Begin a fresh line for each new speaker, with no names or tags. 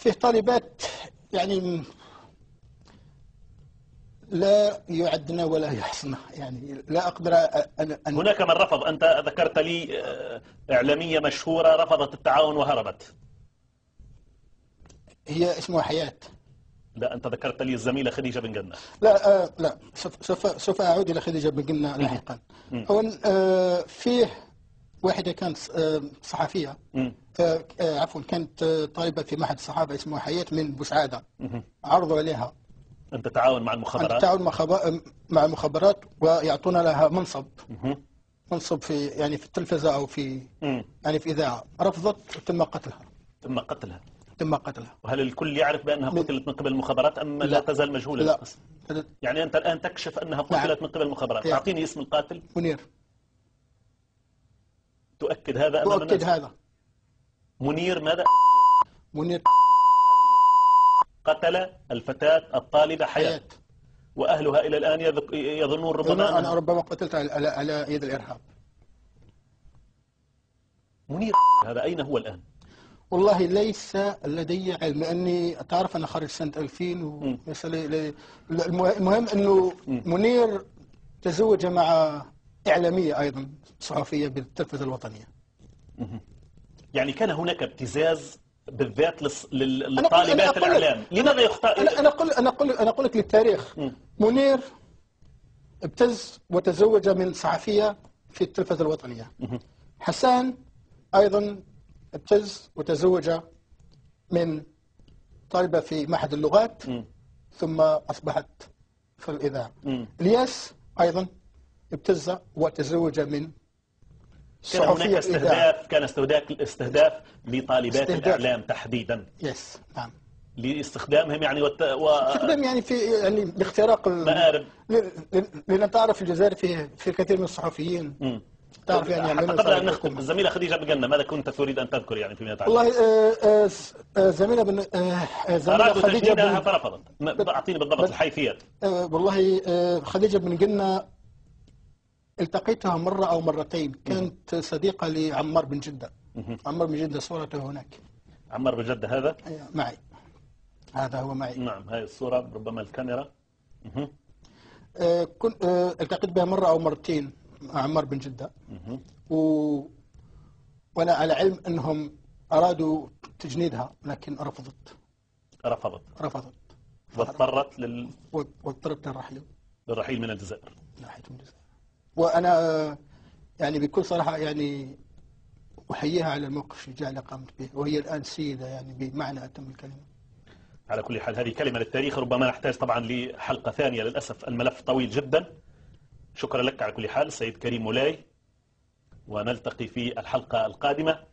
فيه طالبات يعني لا يعدن ولا يحصن، يعني لا أقدر أن
هناك من رفض. أنت ذكرت لي إعلامية مشهورة رفضت التعاون وهربت.
هي اسمها حياة.
لا، أنت ذكرت لي الزميلة خديجة بن جنة.
لا لا، سوف أعود إلى خديجة بن جنة لاحقا. أولا فيه واحدة كانت صحفية، عفوا كانت طالبة في معهد الصحافة اسمها حياة من بوسعادة، عرضوا عليها
أنت تعاون مع
أن
المخابرات؟
تتعاون مع المخابرات ويعطون لها منصب في يعني في التلفزة أو في يعني في إذاعة. رفضت وتم قتلها. تم قتلها.
وهل الكل يعرف بأنها قتلت من قبل المخابرات أم لا تزال مجهولة القصة؟ يعني أنت الآن تكشف أنها قتلت من قبل المخابرات. أعطيني اسم القاتل.
منير.
تؤكد هذا أمام الناس؟
تؤكد هذا.
منير ماذا؟
منير
قتل الفتاة الطالبة حياة. وأهلها إلى الآن يظنون ربما
أنا ربما قتلت على يد الإرهاب.
منير هذا أين هو الآن؟
والله ليس لدي علم، لأني تعرف أنا خرج سنة 2000 المهم أنه منير تزوج مع إعلامية أيضا صحفية بالتلفزة الوطنية.
يعني كان هناك ابتزاز بالذات للطالبات الإعلام. لماذا يختار؟
أنا أقول لك للتاريخ. منير ابتز وتزوج من صحفية في التلفزة الوطنية. حسان أيضا ابتز وتزوج من طالبة في معهد اللغات ثم أصبحت في الإذاعة. الياس أيضا ابتز وتزوج من صحفية في الإذاعة.
كان استهداف لطالبات الإعلام تحديدا.
نعم.
لاستخدامهم يعني
استخدام يعني في يعني باختراق
المآرب.
لأن تعرف الجزائر في كثير من الصحفيين تعرف يعني
قبل أن نختم، الزميلة خديجة بن جنة ماذا كنت تريد أن تذكر يعني فيما يتعلق؟
والله زميلة خديجة
فرفضت. أعطيني بالضبط الحيثيات.
والله خديجة بن جنة التقيتها مرة أو مرتين. كانت صديقة لعمار بن جدة. عمار بن جدة صورته هناك.
عمار بن جدة هذا؟
معي. هذا هو معي.
نعم، هذه الصورة ربما الكاميرا.
كنت التقيت بها مرة أو مرتين مع عمار بن جدة. وأنا على علم أنهم أرادوا تجنيدها لكن رفضت.
واضطرت
واضطرت
للرحيل من الجزائر.
وأنا يعني بكل صراحة يعني أحييها على الموقف الشجاع اللي قامت به، وهي الآن سيدة يعني بمعنى أتم الكلمة.
على كل حال هذه كلمة للتاريخ، ربما نحتاج طبعا لحلقة ثانية، للأسف الملف طويل جدا. شكرا لك على كل حال سيد كريم مولاي، ونلتقي في الحلقة القادمة.